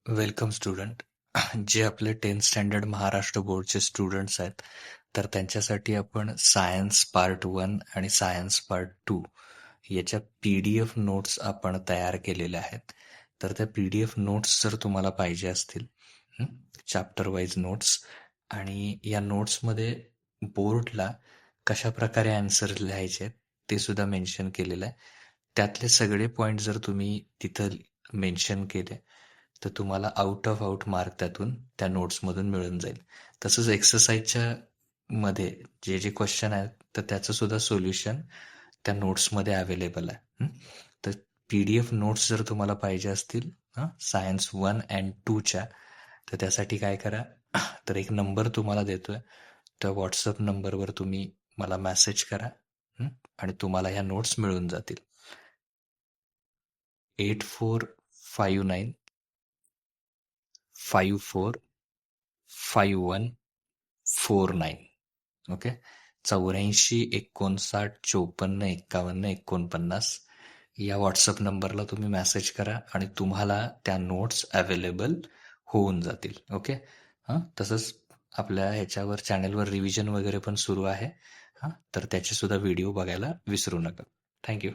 Welcome student. जे आपले 10th standard Maharashtra बोर्डचे स्टुडंट्स आहेत, तर त्यांच्यासाठी आपण सायन्स पार्ट 1 आणि सायन्स पार्ट 2 याच्या PDF नोट्स आपण तयार केलेल्या आहेत. तर त्या PDF नोट्स जर तुम्हाला पाहिजे असतील, चॅप्टर वाईज नोट्स, आणि या नोट्समध्ये बोर्डला कशा प्रकारे आन्सर लिहायचे आहेत ते सुद्धा मेन्शन केलेलं आहे. त्यातले सगळे पॉईंट जर तुम्ही तिथं मेन्शन केले तर तुम्हाला आउट ऑफ आउट मार्क त्यातून त्या नोट्समधून मिळून जाईल. तसंच एक्सरसाइजच्या मध्ये जे जे क्वेश्चन आहेत तर त्याचं सुद्धा सोल्युशन त्या नोट्समध्ये अवेलेबल आहे. तर PDF नोट्स जर तुम्हाला पाहिजे असतील सायन्स 1 अँड 2च्या, तर त्यासाठी काय करा, तर एक नंबर तुम्हाला देतोय, त्या व्हॉट्सअप नंबरवर तुम्ही मला मेसेज करा आणि तुम्हाला ह्या नोट्स मिळून जातील. 8459 545149. ओके. 84 59 54 51 49 या व्हॉट्सअप नंबरला तुम्ही मेसेज करा आणि तुम्हाला त्या नोट्स अवेलेबल होऊन जातील. ओके. तसंच आपल्या ह्याच्यावर चॅनलवर रिव्हिजन वगैरे पण सुरू आहे. तर त्याचे सुद्धा व्हिडिओ बघायला विसरू नका. थँक्यू.